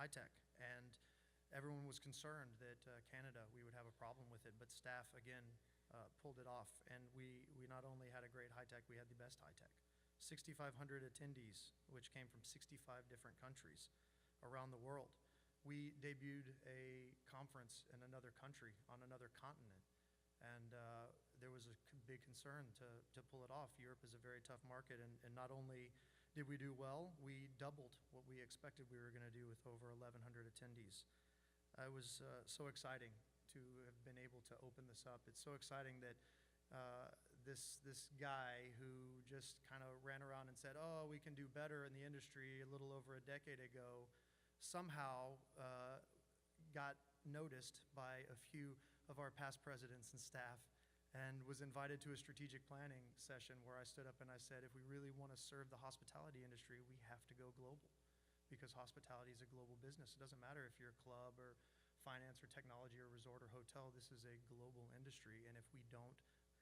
high tech. And everyone was concerned that Canada, we would have a problem with it, but staff, again, pulled it off. And we not only had a great high tech, we had the best high tech. 6,500 attendees, which came from 65 different countries around the world. We debuted a conference in another country, on another continent, and there was a big concern to pull it off. Europe is a very tough market, and not only did we do well, we doubled what we expected we were going to do with over 1,100 attendees. It was so exciting to have been able to open this up. It's so exciting that this guy who just kind of ran around and said, oh, we can do better in the industry a little over a decade ago, somehow got noticed by a few of our past presidents and staff and was invited to a strategic planning session where I stood up and I said, if we really want to serve the hospitality industry, we have to go global, because hospitality is a global business. It doesn't matter if you're a club or finance or technology or resort or hotel. This is a global industry, and if we don't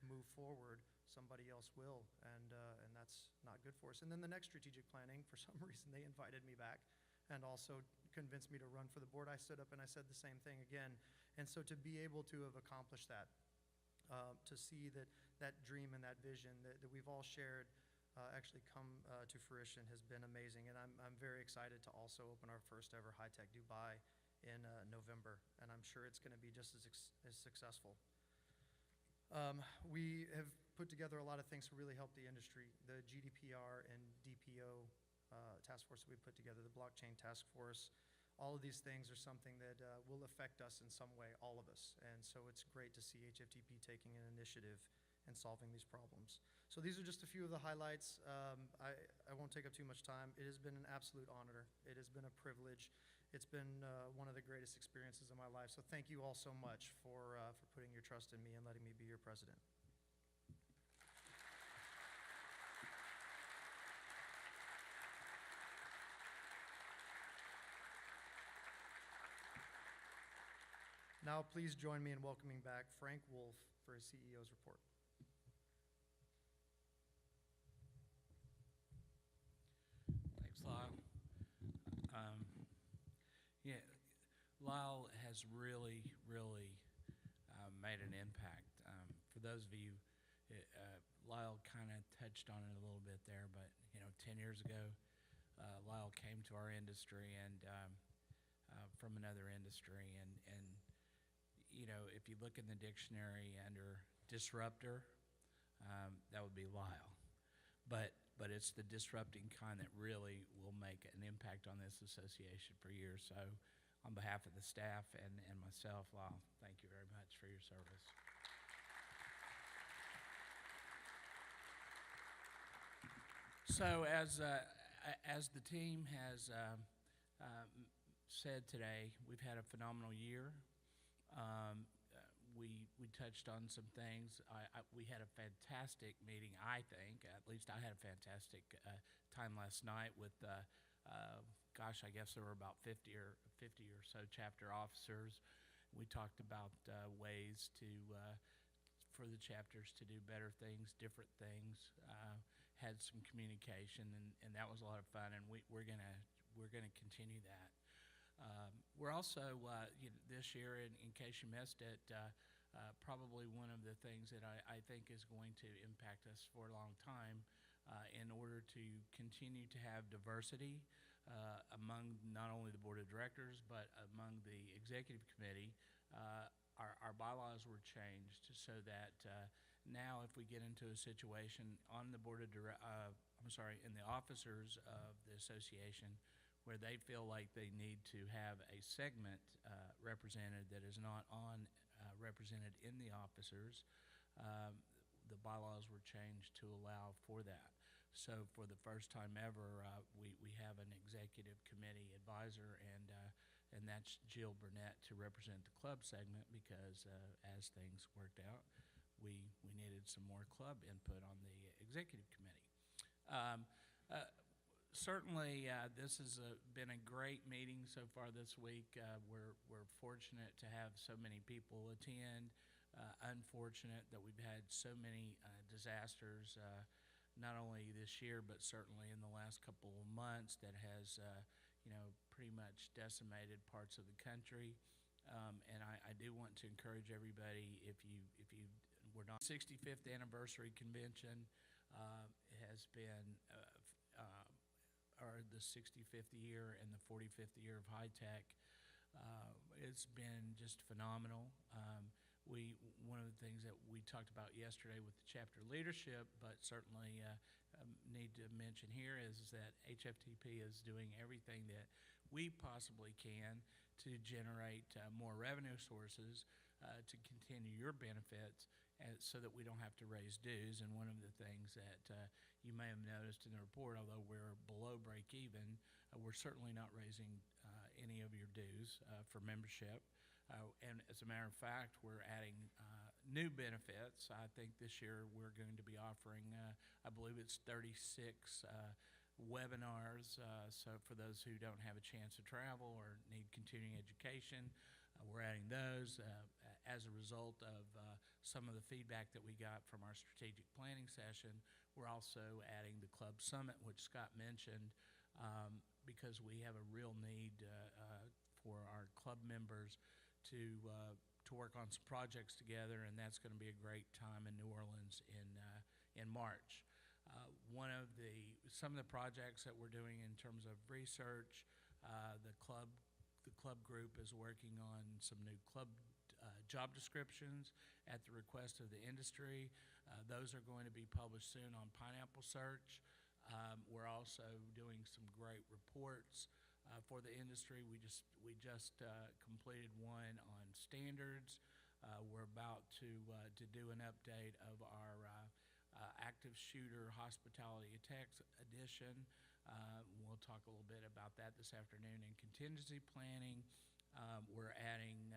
move forward, somebody else will, and that's not good for us. And then the next strategic planning, for some reason, they invited me back and also convinced me to run for the board. I stood up and I said the same thing again. And so to be able to have accomplished that, to see that dream and that vision that we've all shared actually come to fruition has been amazing. And I'm very excited to also open our first ever High Tech Dubai in November, and I'm sure it's going to be just as successful. We have put together a lot of things to really help the industry. The GDPR and DPO task force that we put together, the blockchain task force, all of these things are something that will affect us in some way, all of us. And so it's great to see HFTP taking an initiative and solving these problems. So these are just a few of the highlights. I won't take up too much time. It has been an absolute honor. It has been a privilege. It's been one of the greatest experiences of my life. So thank you all so much for putting your trust in me and letting me be your president. Now please join me in welcoming back Frank Wolf for his CEO's report. Thanks, Lyle. Yeah, Lyle has really made an impact. For those of you, Lyle kind of touched on it a little bit there, but 10 years ago, Lyle came to our industry and from another industry, and if you look in the dictionary under disruptor, that would be Lyle. But it's the disrupting kind that really will make an impact on this association for years. So on behalf of the staff and myself, Lyle, thank you very much for your service. So as the team has said today, we've had a phenomenal year. We touched on some things. We had a fantastic meeting, I think. At least I had a fantastic time last night with, gosh, I guess there were about 50 or so chapter officers. We talked about ways for the chapters to do better things, different things. Had some communication, and that was a lot of fun. And we're gonna continue that. We're also, this year, in case you missed it, probably one of the things that I think is going to impact us for a long time in order to continue to have diversity among not only the board of directors, but among the executive committee. Our bylaws were changed so that now if we get into a situation on the board of in the officers of the association, where they feel like they need to have a segment represented that is not represented in the officers, the bylaws were changed to allow for that. So for the first time ever, we have an executive committee advisor, and that's Jill Burnett to represent the club segment, because as things worked out, we needed some more club input on the executive committee. Certainly, this has been a great meeting so far this week. We're fortunate to have so many people attend. Unfortunate that we've had so many disasters, not only this year, but certainly in the last couple of months, that has pretty much decimated parts of the country. And I do want to encourage everybody, if you were not 65th anniversary convention has been or the 65th year and the 45th year of high tech. It's been just phenomenal. One of the things that we talked about yesterday with the chapter leadership, but certainly need to mention here is that HFTP is doing everything that we possibly can to generate more revenue sources to continue your benefits, so that we don't have to raise dues. And one of the things that you may have noticed in the report, although we're below break even, we're certainly not raising any of your dues for membership. And as a matter of fact, we're adding new benefits. I think this year we're going to be offering, I believe it's 36 webinars. So for those who don't have a chance to travel or need continuing education, we're adding those as a result of some of the feedback that we got from our strategic planning session. We're also adding the Club Summit, which Scott mentioned, because we have a real need for our club members to work on some projects together, and that's going to be a great time in New Orleans in March. Some of the projects that we're doing in terms of research, the club group is working on some new club job descriptions at the request of the industry. Those are going to be published soon on Pineapple Search. We're also doing some great reports for the industry. We just completed one on standards. We're about to do an update of our active shooter hospitality attacks edition. We'll talk a little bit about that this afternoon. In contingency planning, we're adding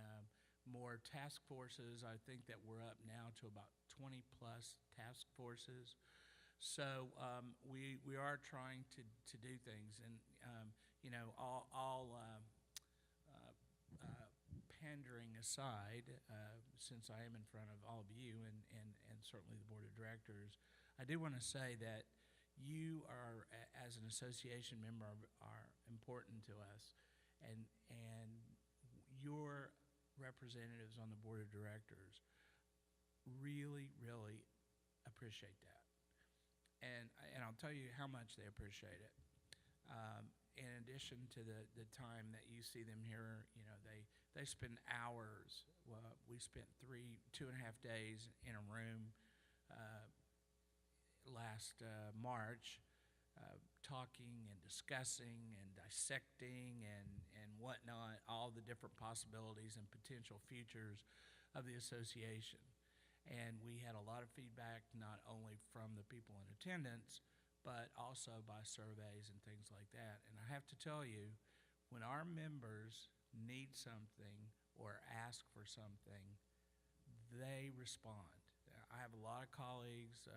more task forces. I think that we're up now to about 20 plus task forces. So we are trying to do things, and all pandering aside, since I am in front of all of you and certainly the board of directors, I do want to say that you are, as an association member, are important to us, and your representatives on the board of directors really appreciate that. And I'll tell you how much they appreciate it. In addition to the time that you see them here, they spend hours. Well, we spent 2.5 days in a room last March, talking and discussing and dissecting and whatnot, all the different possibilities and potential futures of the association. And we had a lot of feedback, not only from the people in attendance, but also by surveys and things like that. And I have to tell you, when our members need something or ask for something, they respond. I have a lot of colleagues,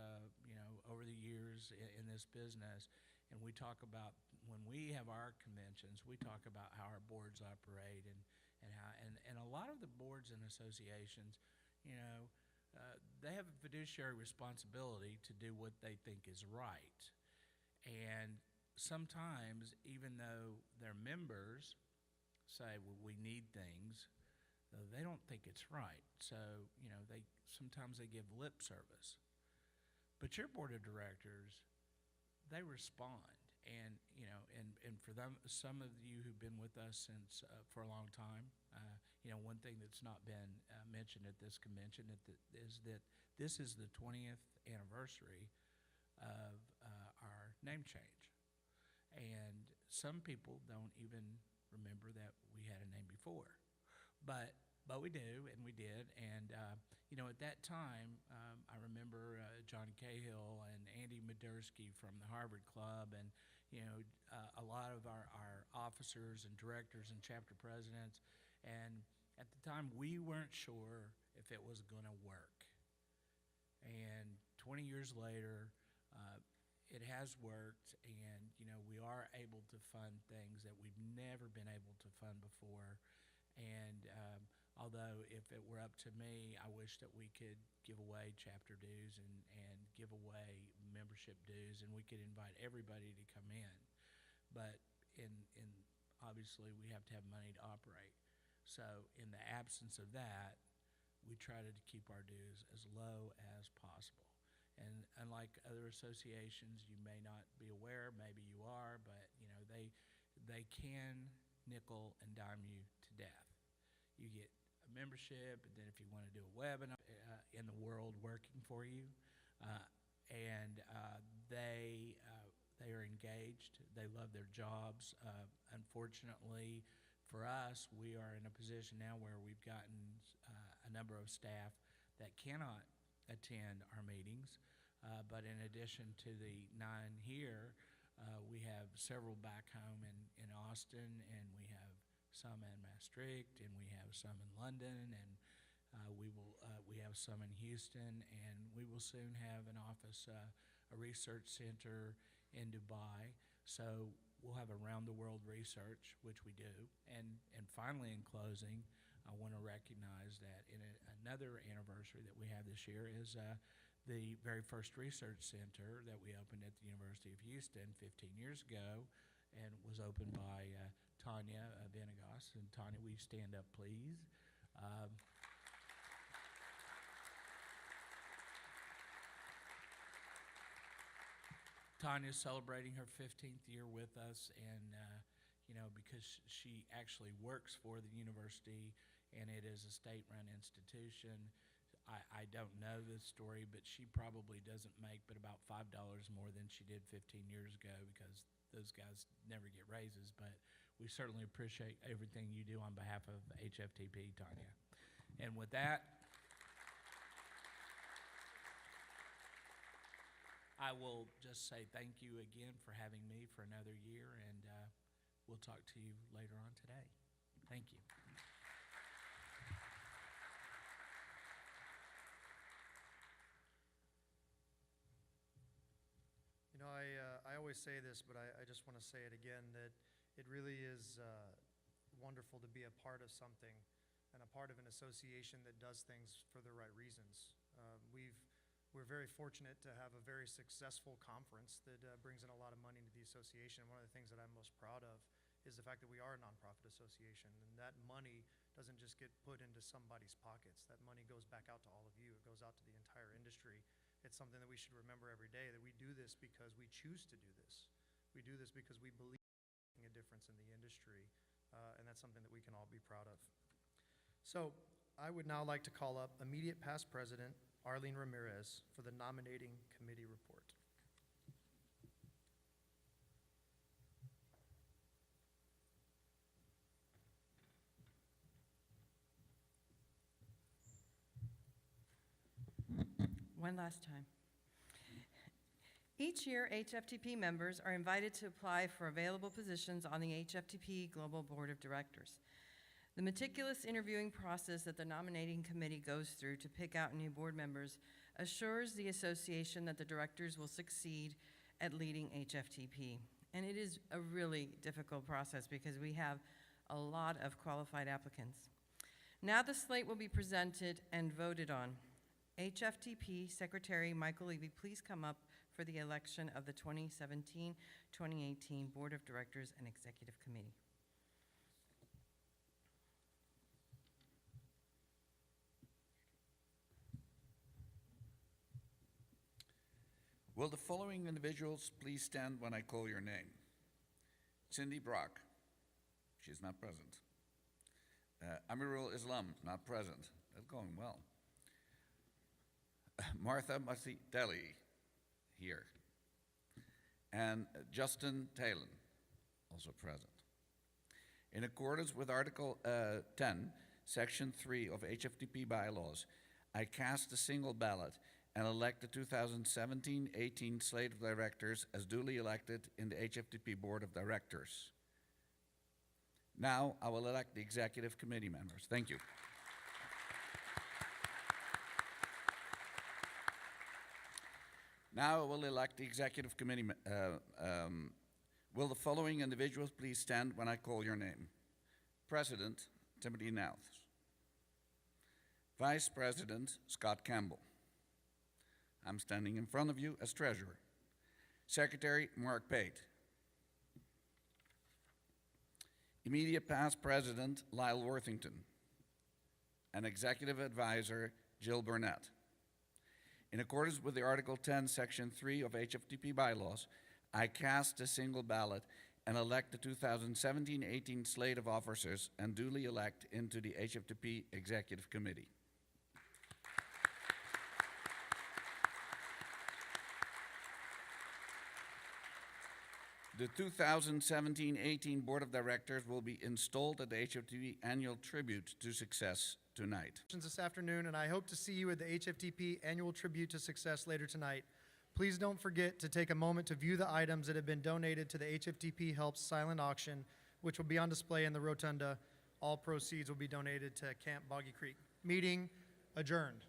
over the years in this business, and we talk about, when we have our conventions, we talk about how our boards operate and a lot of the boards and associations, they have a fiduciary responsibility to do what they think is right. And sometimes, even though their members say, well, we need things, they don't think it's right. So, sometimes they give lip service. But your board of directors, they respond. And, and for them, some of you who've been with us since for a long time, one thing that's not been mentioned at this convention is that this is the 20th anniversary of our name change. And some people don't even remember that we had a name before. But we do, and we did. And, at that time, I remember John Cahill and Andy Madursky from the Harvard Club and, a lot of our officers and directors and chapter presidents. And at the time, we weren't sure if it was going to work. And 20 years later, it has worked, and, we are able to fund things that we've never been able to fund before. And although if it were up to me, I wish that we could give away chapter dues and give away membership dues, and we could invite everybody to come in. But in obviously we have to have money to operate. So in the absence of that, we try to keep our dues as low as possible. And unlike other associations, you may not be aware, maybe you are, but they can nickel and dime you to death. You get a membership, and then if you want to do a webinar in the world working for you, uh, and they are engaged. They love their jobs. Unfortunately, for us, we are in a position now where we've gotten a number of staff that cannot attend our meetings. But in addition to the 9 here, we have several back home in Austin, and we have some in Maastricht, and we have some in London, and we have some in Houston, and we will soon have an office, a research center in Dubai. So we'll have around the world research, which we do. And finally, in closing, I want to recognize that another anniversary that we have this year is the very first research center that we opened at the University of Houston 15 years ago, and was opened by Tanya Venegas. And Tanya, will you stand up, please? Tanya's celebrating her 15th year with us, and because she actually works for the university, and it is a state-run institution. I don't know this story, but she probably doesn't make but about $5 more than she did 15 years ago, because those guys never get raises. But we certainly appreciate everything you do on behalf of HFTP, Tanya. And with that, I will just say thank you again for having me for another year, and we'll talk to you later on today. Thank you. I always say this, but I just want to say it again, that it really is wonderful to be a part of something and a part of an association that does things for the right reasons. We're very fortunate to have a very successful conference that brings in a lot of money to the association. One of the things that I'm most proud of is the fact that we are a nonprofit association, and that money doesn't just get put into somebody's pockets. That money goes back out to all of you. It goes out to the entire industry. It's something that we should remember every day, that we do this because we choose to do this. We do this because we believe in making a difference in the industry, and that's something that we can all be proud of. So I would now like to call up immediate past president Arlene Ramirez for the nominating committee report. One last time. Each year, HFTP members are invited to apply for available positions on the HFTP Global Board of Directors. The meticulous interviewing process that the nominating committee goes through to pick out new board members assures the association that the directors will succeed at leading HFTP. And it is a really difficult process because we have a lot of qualified applicants. Now the slate will be presented and voted on. HFTP Secretary Michael Levy, please come up for the election of the 2017-2018 Board of Directors and Executive Committee. Will the following individuals please stand when I call your name? Cindy Brock, she's not present. Amirul Islam, not present. That's going well. Martha Masitelli, here. And Justin Talon, also present. In accordance with Article 10, Section 3 of HFTP bylaws, I cast a single ballot and elect the 2017-18 slate of directors as duly elected in the HFTP Board of Directors. Now I will elect the executive committee members. Thank you. Now I will elect the executive committee. Will the following individuals please stand when I call your name? President, Timothy Nouth. Vice President, Scott Campbell. I'm standing in front of you as treasurer. Secretary, Mark Pate. Immediate past president Lyle Worthington, and executive advisor Jill Burnett. In accordance with the Article 10, Section 3 of HFTP bylaws, I cast a single ballot and elect the 2017-18 slate of officers and duly elect into the HFTP Executive Committee. The 2017-18 Board of Directors will be installed at the HFTP Annual Tribute to Success tonight. This afternoon, and I hope to see you at the HFTP Annual Tribute to Success later tonight. Please don't forget to take a moment to view the items that have been donated to the HFTP Helps silent auction, which will be on display in the rotunda. All proceeds will be donated to Camp Boggy Creek. Meeting adjourned.